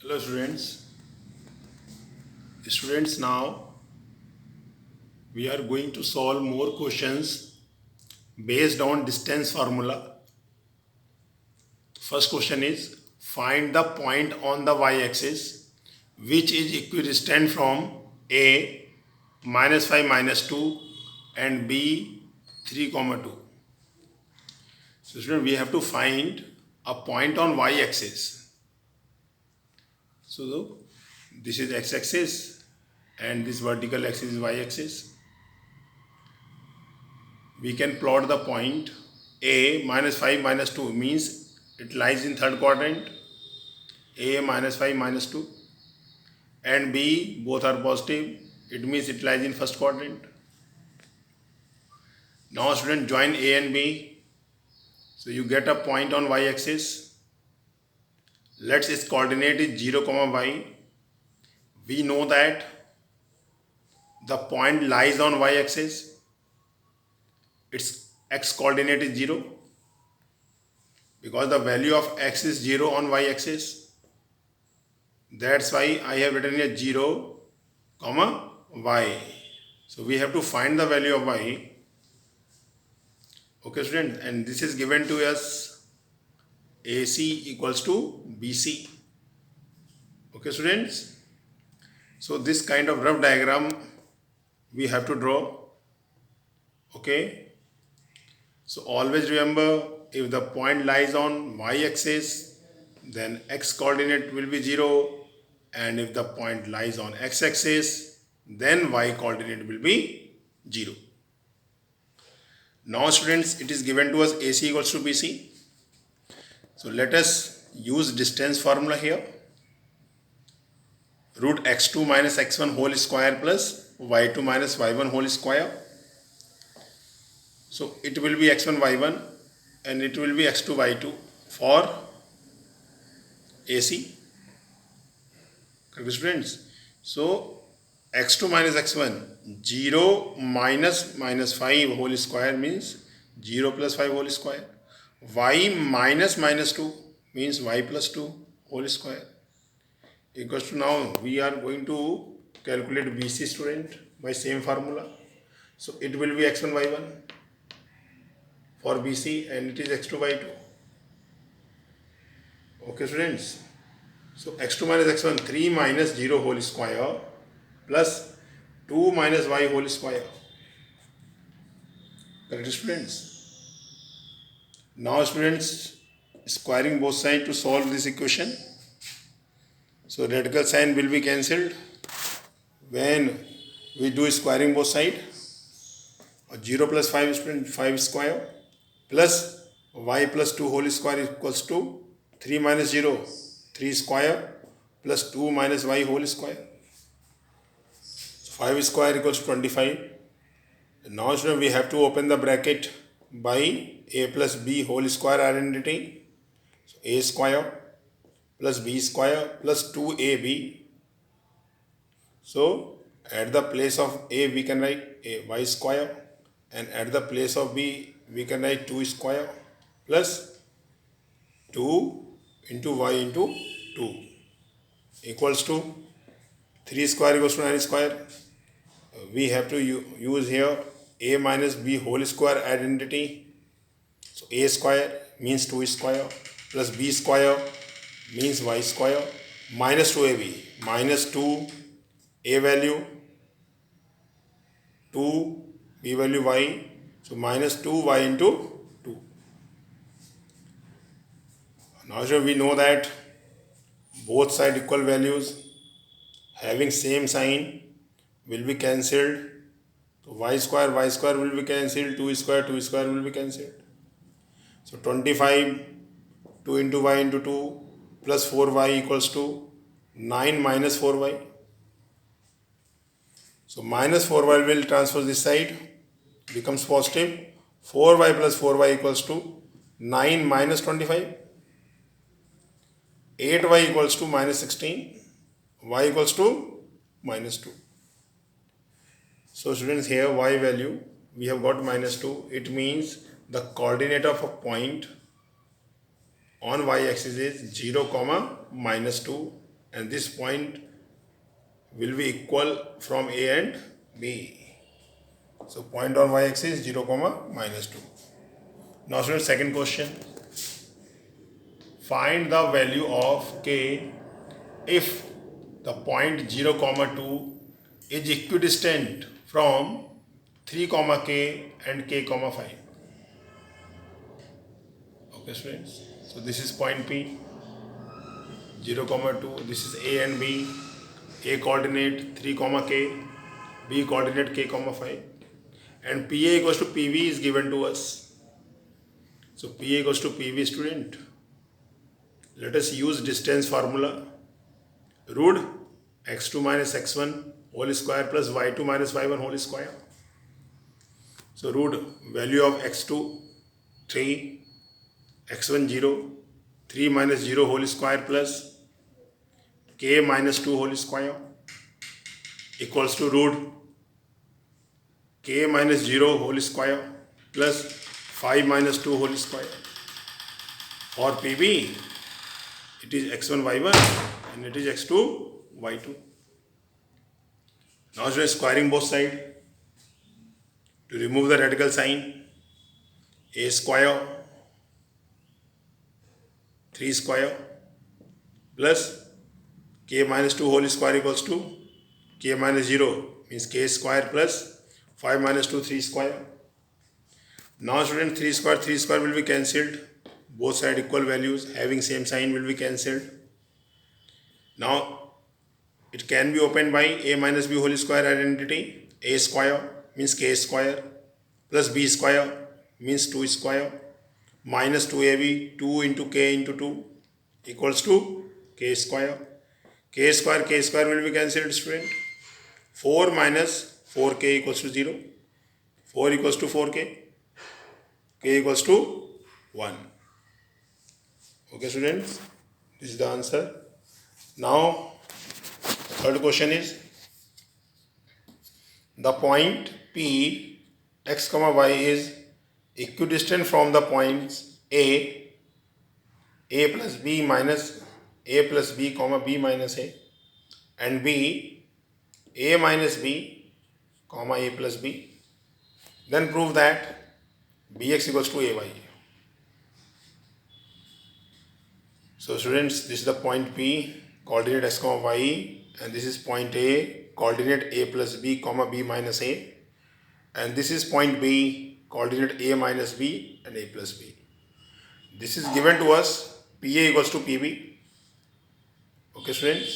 Hello students. Now we are going to solve more questions based on distance formula. First question is find the point on the y-axis which is equidistant from A -5 -2 and B 3, 2. So student, we have to find a point on y-axis. So this is x-axis and this vertical axis is y-axis. We can plot the point A -5 -2 means it lies in third quadrant, A -5 -2, and B both are positive, it means it lies in first quadrant. Now student, join A and B, so you get a point on y-axis. Let's its coordinate is 0, y. We know that the point lies on y-axis, its x coordinate is 0 because the value of x is 0 on y-axis. That's why I have written here 0, y. So we have to find the value of y. Okay students, and this is given to us AC equals to BC. Okay students, so this kind of rough diagram we have to draw. Okay, so always remember, if the point lies on y-axis, then x coordinate will be 0, and if the point lies on x-axis, then y coordinate will be 0. Now students, it is given to us AC equals to BC. So let us use distance formula here. Root x2 minus x1 whole square plus y2 minus y1 whole square. So it will be x1 y1 and it will be x2 y2 for AC. Correct students? So x2 minus x1, 0 minus 5 whole square means 0 plus 5 whole square. Y minus 2 means y plus 2 whole square equals to, now we are going to calculate BC student by same formula. So it will be x1 y1 for BC and it is x2 y2. Okay students, so x2 minus x1, 3 minus 0 whole square plus 2 minus y whole square. Correct students? Now students, squaring both sides to solve this equation. So radical sign will be cancelled when we do squaring both sides. 0 plus 5 student, 5 square plus y plus 2 whole square equals to 3 minus 0, 3 square plus 2 minus y whole square. So 5 square equals to 25. Now student, we have to open the bracket by a plus b whole square identity. So a square plus b square plus 2ab. So at the place of a we can write a y square, and at the place of b we can write 2 square plus 2 into y into 2 equals to 3 square equals to 9 square. We have to use here a minus b whole square identity. So a square means 2 square plus b square means y square minus 2ab, minus 2 a value, 2 b value y, so minus 2y into 2. Now we know that both side equal values having same sign will be cancelled. So y square will be cancelled, 2 square will be cancelled. So 25, 2 into y into 2 plus 4y equals to 9 minus 4y. So minus 4y will transfer this side, becomes positive. 4y plus 4y equals to 9 minus 25. 8y equals to minus 16. Y equals to minus 2. So students, here y value we have got minus 2. It means the coordinate of a point on y-axis is 0, minus 2 and this point will be equal from A and B. So point on y-axis 0, -2. Now students, second question. Find the value of k if the point 0, 2 is equidistant from 3, k and k, 5. Okay students, so this is point P, 0, 2, this is A and B, A coordinate 3, k, B coordinate k, 5, and PA equals to PV is given to us. So PA equals to PV student. Let us use distance formula. Root x2 minus x1 whole square plus y2 minus y1 whole square. So root value of x2 3, x1 0, 3 minus 0 whole square plus k minus 2 whole square equals to root k minus 0 whole square plus 5 minus 2 whole square. For PB, it is x1 y1 and it is x2 y2. Now we are squaring both sides. To remove the radical sign, a square 3 square plus k minus 2 whole square equals to k minus 0 means k square plus 5 minus 2 3 square. Now student, 3 square will be cancelled. Both side equal values having same sign will be cancelled. Now it can be opened by a minus b whole square identity. A square means k square plus b square means 2 square minus 2ab 2 into k into 2 equals to k square. K square will be cancelled student. 4 minus 4k equals to 0. 4 equals to 4k. K equals to 1. Okay students, this is the answer. Now third question is, the point P x, y is equidistant from the points A plus B minus A plus B, B minus A, and B, A minus B, A plus B. Then prove that Bx equals to Ay. So students, this is the point P, coordinate x, y, and this is point A, coordinate A plus B, B minus A, and this is point B, coordinate A minus B and A plus B. This is given to us, PA equals to PB. Okay students,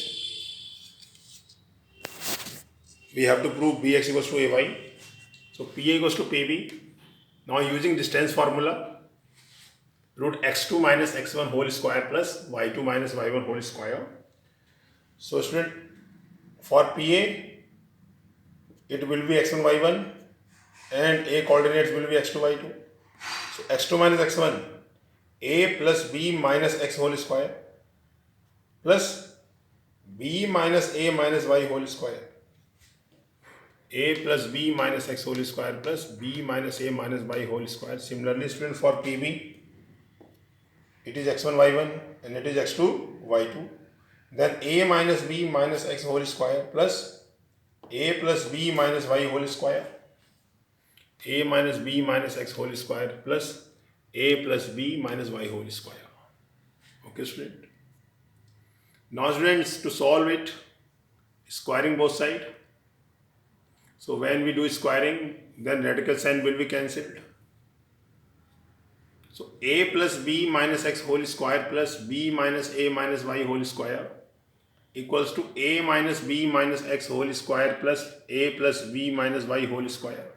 we have to prove Bx equals to Ay. So PA equals to PB. Now using distance formula, root x2 minus x1 whole square plus y2 minus y1 whole square. So student, for PA, it will be x1 y1 and A coordinates will be x2 y2. So x2 minus x1, A plus B minus x whole square plus B minus A minus y whole square. A plus B minus x whole square plus B minus A minus y whole square. Similarly student, for PB, it is x1 y1 and it is x2 y2. Then A minus B minus x whole square plus A plus B minus y whole square. A minus B minus x whole square plus A plus B minus y whole square. Okay student. Now students, to solve it, squaring both sides. So when we do squaring, then radical sign will be cancelled. So A plus B minus x whole square plus B minus A minus y whole square equals to A minus B minus x whole square plus A plus B minus y whole square.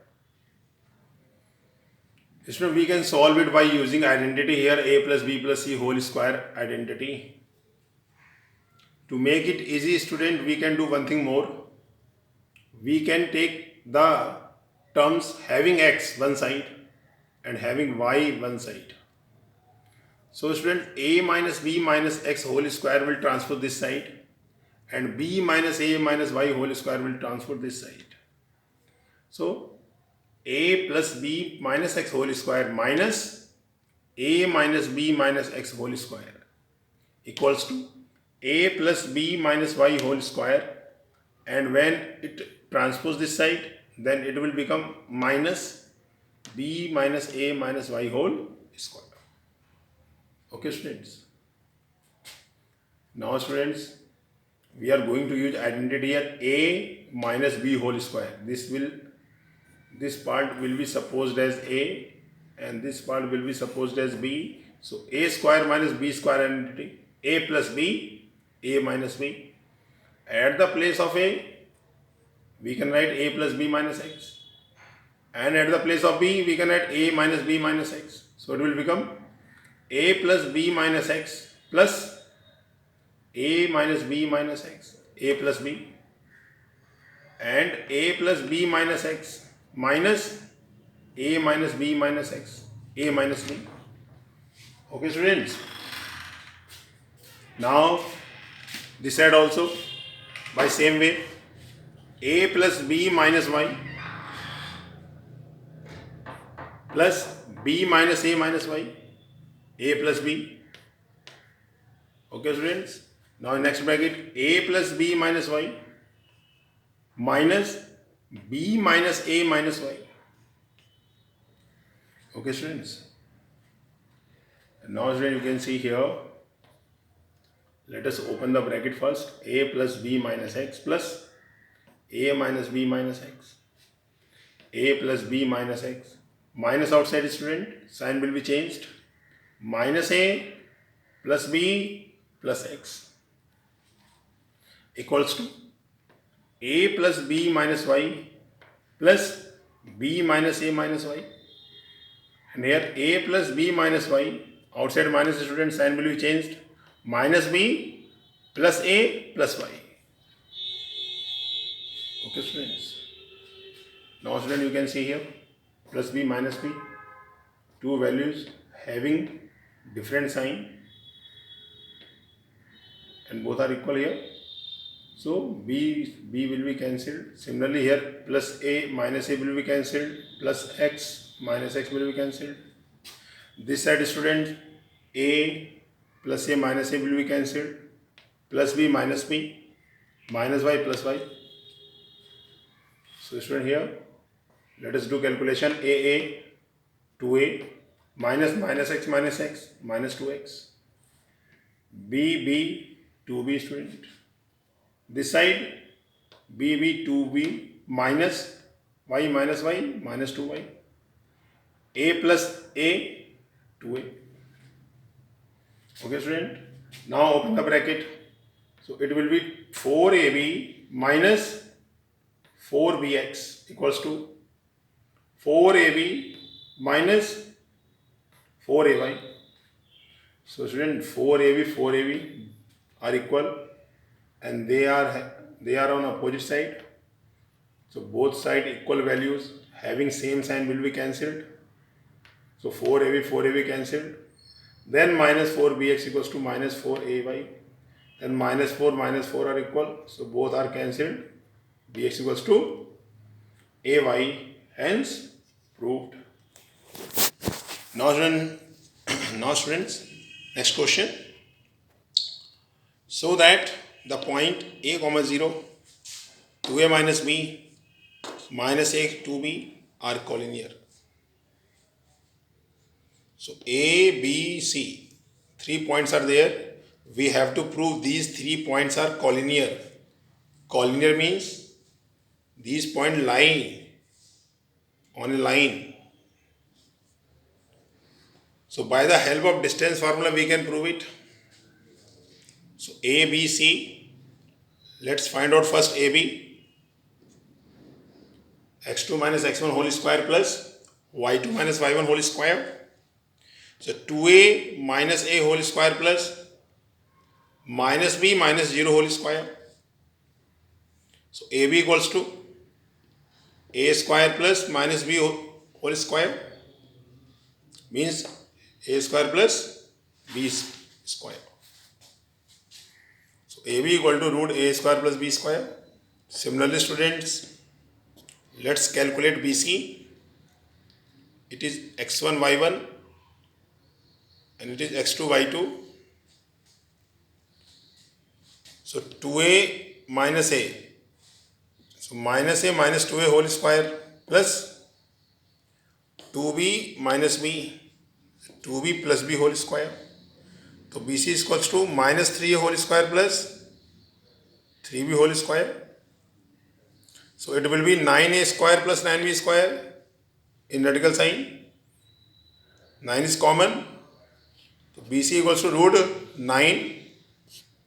So we can solve it by using identity here, A plus B plus C whole square identity. To make it easy student, we can do one thing more. We can take the terms having x one side and having y one side. So student, A minus B minus x whole square will transfer this side and B minus A minus y whole square will transfer this side. So A plus B minus x whole square minus A minus B minus x whole square equals to a plus b minus y whole square, and when it transpose this side, then it will become minus b minus a minus y whole square. Okay, students. Now, students, we are going to use identity here a minus b whole square. This part will be supposed as a, and this part will be supposed as b. So a square minus b square identity, a plus b, a minus b. At the place of a, we can write a plus b minus x, and at the place of b, we can write a minus b minus x. So it will become a plus b minus x plus a minus b minus x, a plus b, and a plus b minus x minus a minus b minus x, a minus b. Okay, students. Now this side also by same way, a plus b minus y plus b minus a minus y, a plus b. Okay, students. Now in next bracket, a plus b minus y minus b minus a minus y. Okay, students. And now, students, you can see here. Let us open the bracket first. A plus b minus x plus a minus b minus x. A plus b minus x. Minus outside, student. Sign will be changed. Minus a plus b plus x equals to a plus b minus y plus b minus a minus y. And here a plus b minus y, outside minus, student, sign will be changed. Minus b plus a plus y. Okay, students. Now, student, you can see here plus b minus b, two values having different sign, and both are equal here. So b will be cancelled. Similarly here plus a minus a will be cancelled, plus x minus x will be cancelled. This side, student, a plus a minus a will be cancelled, plus b minus y plus y. So, student, here let us do calculation. A 2a minus x minus 2x, b 2b, student. This side b 2b minus y minus 2y, a plus a 2a. Okay, student. Now open the bracket. So it will be 4ab minus 4bx equals to 4ab minus 4ay. So, student, 4ab are equal, and they are on opposite side. So both side equal values having same sign will be cancelled. So 4ab cancelled. Then minus 4bx equals to minus 4ay. Then minus 4 are equal. So both are cancelled. Bx equals to ay. Hence proved. Now, students, next question. So that the point a comma 0, 2a minus b minus a 2b are collinear. So a, b, c, 3 points are there. We have to prove these 3 points are collinear. Collinear means these points lie on a line. So by the help of distance formula we can prove it. So a, b, c. Let's find out first a, b. x2 minus x1 whole square plus y2 minus y1 whole square. So 2a minus a whole square plus minus b minus 0 whole square. So ab equals to a square plus minus b whole square, means a square plus b square. So ab equal to root a square plus b square. Similarly, students, let's calculate bc. It is x1 y1 and it is x2 y2. So 2a minus a. So minus a minus 2a whole square plus 2b minus b. 2b plus b whole square. So BC is equals to minus 3a whole square plus 3b whole square. So it will be 9a square plus 9b square in radical sign. 9 is common. So BC equals to root 9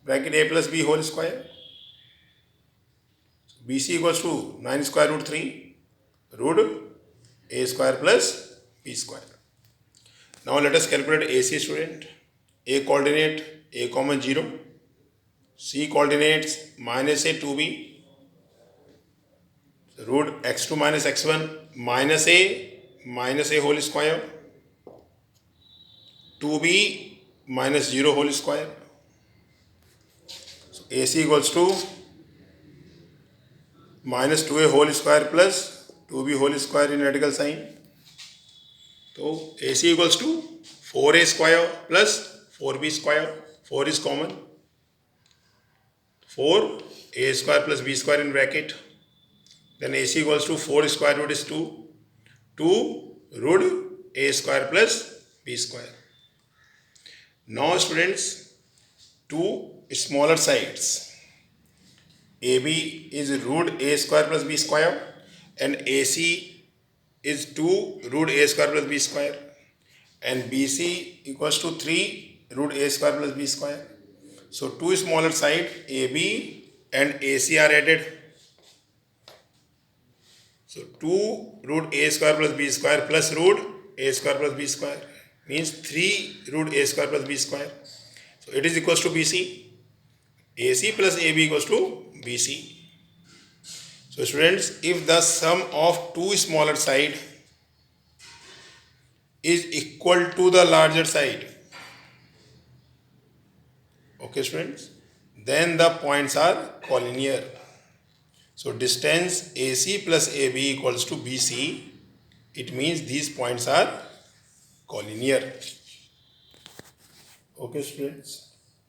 bracket a plus b whole square. So BC equals to 9 square root 3 root a square plus b square. Now let us calculate AC, student. A coordinate a comma 0. C coordinates minus a 2b. Root x2 minus x1 minus a whole square. 2b minus 0 whole square. So AC equals to minus 2a whole square plus 2b whole square in radical sign. So AC equals to 4a square plus 4b square. 4 is common. 4a square plus b square in bracket. Then AC equals to 4 square root is 2. 2 root a square plus b square. Now students, two smaller sides. AB is root a square plus b square and AC is 2 root a square plus b square and BC equals to 3 root a square plus b square. So two smaller side AB and AC are added. So 2 root a square plus b square plus root a square plus b square means 3 root a square plus b square. So it is equals to BC. AC plus AB equals to BC. So students, if the sum of two smaller side is equal to the larger side, okay students, then the points are collinear. So distance AC plus AB equals to BC. It means these points are collinear. Okay students.